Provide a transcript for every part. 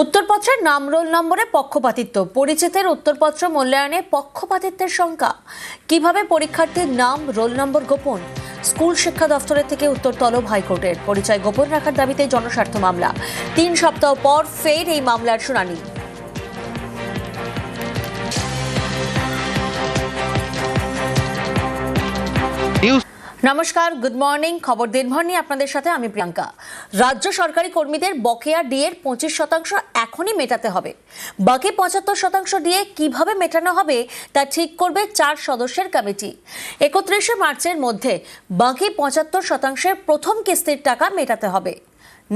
উত্তরপত্রের নাম রোল নম্বরে পক্ষপাতিত্ব, পরিচিতের উত্তরপত্র মূল্যায়নে পক্ষপাতিত্বের শঙ্কা। কিভাবে পরীক্ষার্থীর নাম রোল নম্বর গোপন? স্কুল শিক্ষা দফতরের থেকে উত্তর তলব হাইকোর্টের। পরিচয় গোপন রাখার দাবিতে জনস্বার্থ মামলা। 3 সপ্তাহ পর ফের এই মামলার শুনানি। নমস্কার, গুড মর্নিং। খবর দিনভর নিয়ে আপনাদের সাথে আমি প্রিয়াঙ্কা। রাজ্য সরকারি কর্মীদের বকেয়া ডিএর 25% এখনই মেটাতে হবে। বাকি 75% ডিএ কিভাবে মেটানো হবে তা ঠিক করবে 4 সদস্যের কমিটি। 31শে মার্চের মধ্যে বাকি 75%-এর প্রথম কিস্তির টাকা মেটাতে হবে,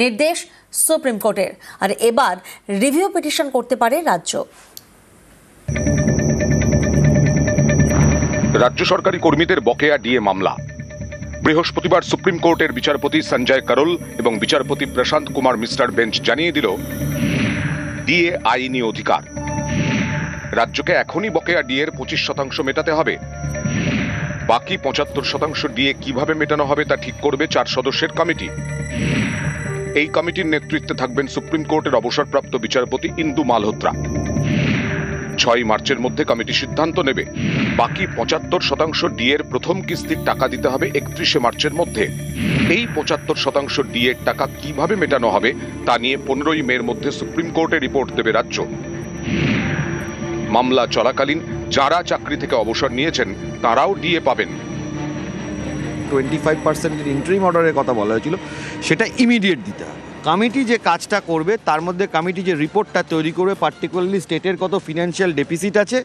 নির্দেশ সুপ্রিম কোর্টের। আর এবার রিভিউ পিটিশন করতে পারে রাজ্য। রাজ্য সরকারি কর্মীদের বকেয়া ডিএ মামলা। বৃহস্পতিবার সুপ্রিম কোর্টের বিচারপতি সঞ্জয় করল এবং বিচারপতি প্রশান্ত কুমার মিশ্রার বেঞ্চ জানিয়ে দিল, ডিএ আইনি অধিকার। রাজ্যকে এখনই বকেয়া ডিএর 25% মেটাতে হবে। বাকি 75% ডিএ কিভাবে মেটানো হবে তা ঠিক করবে 4 সদস্যের কমিটি। এই কমিটির নেতৃত্বে থাকবেন সুপ্রিম কোর্টের অবসরপ্রাপ্ত বিচারপতি ইন্দু মালহোত্রা। 6 মার্চের মধ্যে কমিটি সিদ্ধান্ত নেবে। বাকি 75% ডিএর প্রথম কিস্তির টাকা দিতে হবে 31শে মার্চের মধ্যে। এই 75% ডিএর টাকা কিভাবে মেটানো হবে তা নিয়ে 15ই মের মধ্যে সুপ্রিম কোর্টে রিপোর্ট দেবে রাজ্য। মামলা চলাকালীন যারা চাকরি থেকে অবসর নিয়েছেন তারাও ডিএ পাবেন। 25% ইন্টারিম অর্ডারের কথা বলা হয়েছিল, সেটা ইমিডিয়েট দিতে হবে। কমিটি যে কাজটা করবে তার মধ্যে কমিটি যে রিপোর্টটা তৈরি করবে, পার্টিকুলারলি স্টেটের কত ফিনান্সিয়াল ডেফিসিট আছে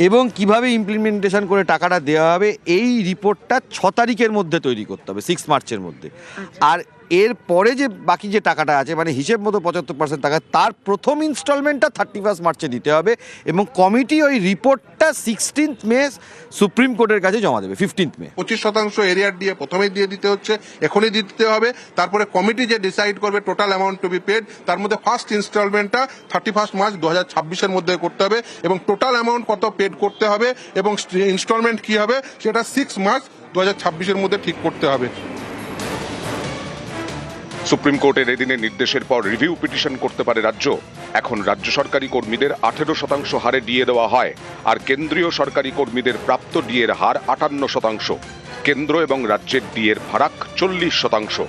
এবং কিভাবে ইমপ্লিমেন্টেশন করে টাকাটা দেওয়া হবে, এই রিপোর্টটা 6 তারিখের মধ্যে তৈরি করতে হবে, 6 মার্চের মধ্যে। আর এর পরে যে বাকি যে টাকাটা আছে, মানে হিসেব মতো 75% টাকা, তার প্রথম ইনস্টলমেন্টটা 31 মার্চে দিতে হবে এবং কমিটি ওই রিপোর্টটা 16 মে সুপ্রিম কোর্টের কাছে জমা দেবে। 15 মে 25% এরিয়ার দিয়ে প্রথমেই দিয়ে দিতে হচ্ছে, এখনই দিতে হবে। তারপরে কমিটি যে ডিসাইড করবে total amount to be paid, তার মধ্যে ফার্স্ট ইনস্টলমেন্টটা 31 মার্চ 2026-এর মধ্যে করতে হবে এবং টোটাল অ্যামাউন্ট কত পেড করতে হবে এবং ইনস্টলমেন্ট কি হবে সেটা 6 মার্চ 2026-এর মধ্যে ঠিক করতে হবে। সুপ্রিম কোর্টের এদিনের নির্দেশের পর রিভিউ পিটিশন করতে পারে রাজ্য। এখন রাজ্য সরকারি কর্মীদের 18% হারে ডিএ দেওয়া হয়, আর কেন্দ্রীয় সরকারি কর্মীদের প্রাপ্ত ডিএর হার 58%। কেন্দ্র এবং রাজ্যের ডিএর ফারাক 40%।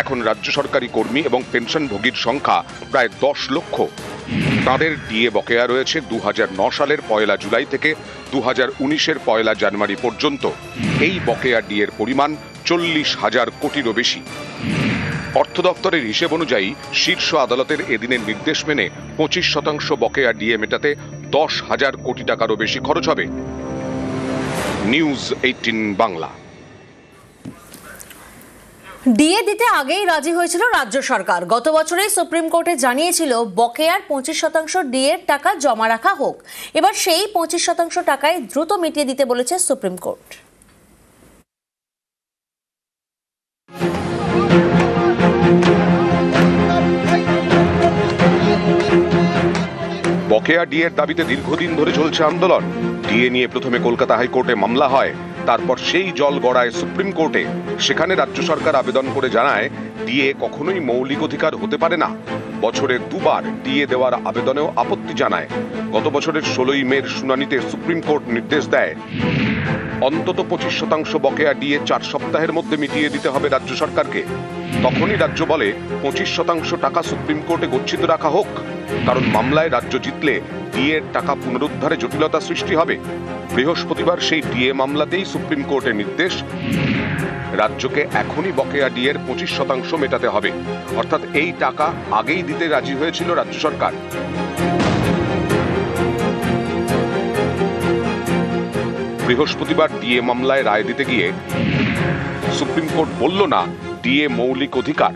এখন রাজ্য সরকারি কর্মী এবং পেনশনভোগীর সংখ্যা প্রায় 10 লক্ষ। তাদের ডিএ বকেয়া রয়েছে 2009 সালের 1 জুলাই থেকে 2019-এর 1 জানুয়ারি পর্যন্ত। এই বকেয়া ডিএর পরিমাণ 40,000 কোটিরও বেশি। অর্থ দপ্তরের হিসেব অনুযায়ী শীর্ষ আদালতের এদিনের নির্দেশ মেনে 25% বকেয়া ডিএ মেটাতে 10,000 কোটি টাকারও বেশি খরচ হবে। নিউজ 18 বাংলা। ডিএ দিতে আগেই রাজি হয়েছিল রাজ্য সরকার। গত বছরেই সুপ্রিম কোর্টে জানিয়েছিল বকেয়ার 25% ডিএর টাকা জমা রাখা হোক। এবার সেই 25% টাকায় দ্রুত মিটিয়ে দিতে বলেছে সুপ্রিম কোর্ট। বকেয়া ডিএর দাবিতে দীর্ঘদিন ধরে চলছে আন্দোলন। ডিএ নিয়ে প্রথমে কলকাতা হাইকোর্টে মামলা হয়, তারপর সেই জল গড়ায় সুপ্রিম কোর্টে। সেখানে রাজ্য সরকার আবেদন করে জানায়, ডিএ কখনোই মৌলিক অধিকার হতে পারে না। বছরে 2 বার ডিএ দেওয়ার আবেদনেও আপত্তি জানায়। গত বছরের 16ই মের শুনানিতে সুপ্রিম কোর্ট নির্দেশ দেয়, অন্তত 25% বকেয়া ডিএ 4 সপ্তাহের মধ্যে মিটিয়ে দিতে হবে রাজ্য সরকারকে। তখনই রাজ্য বলে 25% টাকা সুপ্রিম কোর্টে গচ্ছিত রাখা হোক, কারণ মামলায় রাজ্য জিতলে ডিএর টাকা পুনরুদ্ধারে জটিলতা সৃষ্টি হবে। বৃহস্পতিবার সেই ডিএ মামলাতেই সুপ্রিম কোর্টের নির্দেশ, রাজ্যকে এখনই বকেয়া ডিএর 25% মেটাতে হবে। অর্থাৎ এই টাকা আগেই দিতে রাজি হয়েছিল রাজ্য সরকার। বৃহস্পতিবার ডিএ মামলায় রায় দিতে গিয়ে সুপ্রিম কোর্ট বলল না ডিএ মৌলিক অধিকার।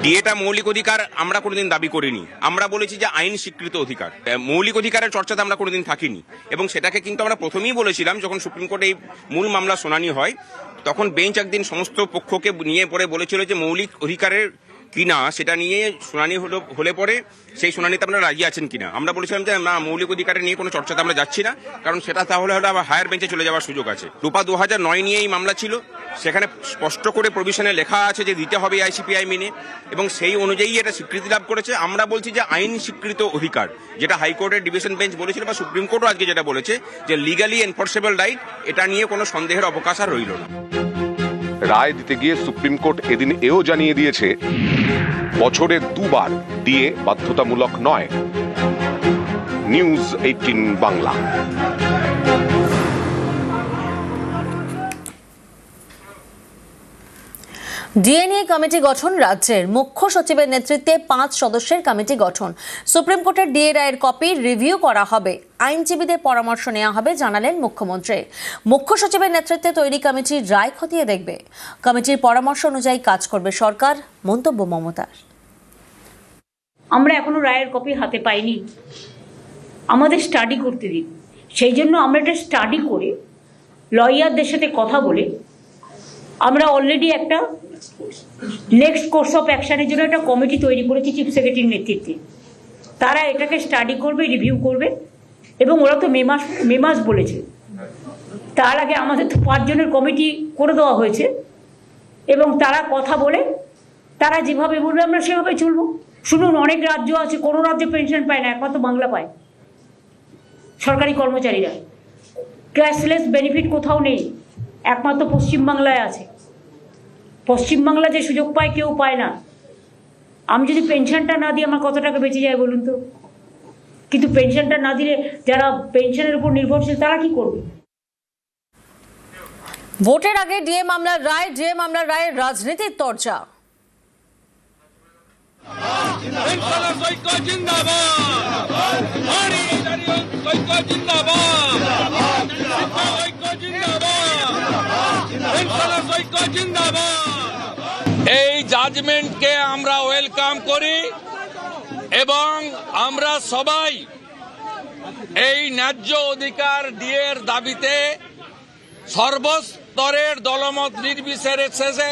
ডিএটা মৌলিক অধিকার আমরা কোনোদিন দাবি করিনি। আমরা বলেছি যে আইন স্বীকৃত অধিকার। মৌলিক অধিকারের চর্চাতে আমরা কোনোদিন থাকিনি এবং সেটাকে কিন্তু আমরা প্রথমেই বলেছিলাম। যখন সুপ্রিম কোর্টে এই মূল মামলা শুনানি হয়, তখন বেঞ্চ একদিন সমস্ত পক্ষকে নিয়ে পড়ে বলেছিল যে মৌলিক অধিকারের কিনা সেটা নিয়ে শুনানি হলে পরে সেই শুনানিতে আপনারা রাজি আছেন কিনা। আমরা বলেছিলাম যে না, মৌলিক অধিকারের নিয়ে কোনো চর্চাতে আমরা যাচ্ছি না, কারণ সেটা তাহলে হয়তো আবার হায়ার বেঞ্চে চলে যাওয়ার সুযোগ আছে। রূপা 2009 নিয়ে এই মামলা ছিল, সেখানে স্পষ্ট করে প্রভিশনে লেখা আছে যে দিতে হবে আইসিপিআই মেনে, এবং সেই অনুযায়ী এটা স্বীকৃতি লাভ করেছে। আমরা বলছি যে আইন স্বীকৃত অধিকার, যেটা হাইকোর্টের ডিভিশন বেঞ্চ বলেছিল বা সুপ্রিম কোর্টও আজকে যেটা বলেছে যে লিগালি এনফোর্সেবল রাইট, এটা নিয়ে কোনো সন্দেহের অবকাশ আর রইল না। রায় দিতে গিয়ে সুপ্রিম কোর্ট এদিন এও জানিয়ে দিয়েছে বছরে 2 বার ডিএ বাধ্যতামূলক নয়। নিউজ 18 বাংলা। ডিএ নিয়ে কমিটি গঠন রাজ্যের মুখ্য সচিবের নেতৃত্বে 5 সদস্যের কমিটি গঠন। সুপ্রিম কোর্টের ডিএ রায়ের কপি রিভিউ করা হবে, আইনজীবীদের পরামর্শ নেওয়া হবে জানালেন মুখ্যমন্ত্রী। মুখ্য সচিবের নেতৃত্বে তৈরি কমিটি রায় খতিয়ে দেখবে, কমিটির পরামর্শ অনুযায়ী কাজ করবে সরকার, মন্তব্য মমতার। আমরা এখনো রায়ের কপি হাতে পাইনি, আমাদের স্টাডি করতে দিন। সেই জন্য আমরা এটা স্টাডি করে লয়ারদের সাথে কথা বলে আমরা অলরেডি একটা নেক্সট কোর্স অফ অ্যাকশনের জন্য একটা কমিটি তৈরি করেছি চিফ সেক্রেটারির নেতৃত্বে। তারা এটাকে স্টাডি করবে, রিভিউ করবে, এবং ওরা তো মে মাস বলেছে। তার আগে আমাদের তো 5 জনের কমিটি করে দেওয়া হয়েছে, এবং তারা কথা বলে তারা যেভাবে বলবে আমরা সেভাবে চলবো। শুনুন, অনেক রাজ্য আছে, কোনো রাজ্যে পেনশন পায় না, একমাত্র বাংলা পায়। সরকারি কর্মচারীরা ক্যাশলেস বেনিফিট কোথাও নেই, একমাত্র পশ্চিমবাংলায় আছে। পশ্চিমবাংলা যে সুযোগ পায় কেউ পায় না। আমি যদি পেনশনটা না দিই আমার কত টাকা বেঁচে যায় বলুন তো? কিন্তু পেনশনটা না দিলে যারা পেনশনের উপর নির্ভরশীল তারা কি করবে? ভোটের আগে ডিএ মামলার রায়ে রাজনীতির চর্চা। এই জাজমেন্টকে আমরা ওয়েলকাম করি এবং আমরা সবাই এই ন্যায্য অধিকার ডিএর দাবিতে সর্বস্তরের দলমত নির্বিশেষে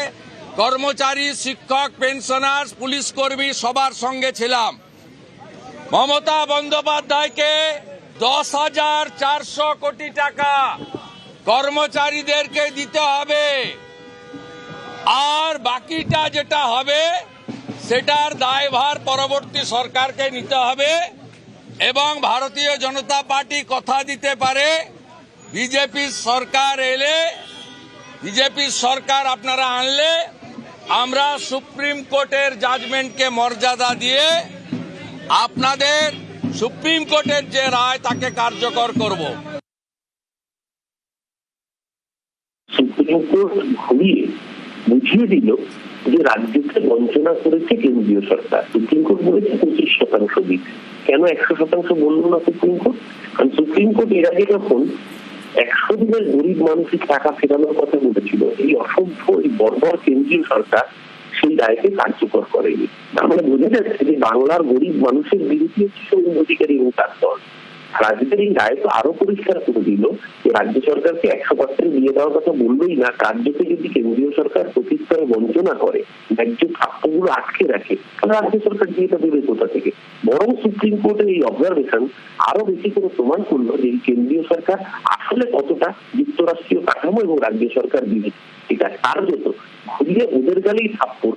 কর্মচারী, শিক্ষক, পেনশনার্স, পুলিশ কর্মী সবার সঙ্গে ছিলাম। মমতা বন্দ্যোপাধ্যায়কে 10,400 কোটি টাকা কর্মচারীদেরকে দিতে হবে, আর বাকিটা যেটা হবে সেটার দায়ভার পরবর্তী সরকারকে নিতে হবে। এবং ভারতীয় জনতা পার্টি কথা দিতে পারে বিজেপি সরকার এলে, বিজেপি সরকার আপনারা আনলে আমরা সুপ্রিম কোর্টের জাজমেন্টকে মর্যাদা দিয়ে আপনাদের সুপ্রিম কোর্টের যে রায় তাকে কার্যকর করব। সুপ্রিম কোর্ট ঘুরিয়ে বুঝিয়ে দিল যে রাজ্যকে বঞ্চনা করেছে কেন্দ্রীয় সরকার। সুপ্রিম কোর্ট বলেছে 25% দিতে, কেন 100% বললো না সুপ্রিম কোর্ট? কারণ সুপ্রিম কোর্ট এর আগে যখন 100 দিনের গরিব মানুষের টাকা ফেরানোর কথা বলেছিল, এই অসভ্য এই বর্বর কেন্দ্রীয় সরকার সেই রায়কে কার্যকর করেনি। তার মানে বোঝা যাচ্ছে যে বাংলার গরিব মানুষের বিরুদ্ধে শুভেন্দু অধিকারী এবং তার দল। রাজ্যের এই রায় তো আরো পরিষ্কার করে দিল যে রাজ্য সরকারকে 100% দিয়ে দেওয়ার কথা বললোই না, রাজ্যকে যদি কেন্দ্রীয় সরকার প্রতিষ্ঠানে বঞ্চনা করে, ন্যায্য প্রাপ্যগুলো আটকে রাখে, তাহলে রাজ্য সরকার দিয়েটা দেবে কোথা থেকে? বরং সুপ্রিম কোর্টের এই অবজারভেশন আরো বেশি করে প্রমাণ করলো যে এই কেন্দ্রীয় সরকার আসলে কতটা যুক্তরাষ্ট্রীয় কাঠামো এবং রাজ্য সরকার বিরোধী। এটা কার্যত ঘুরিয়ে ওদের গালেই থাপ্পড়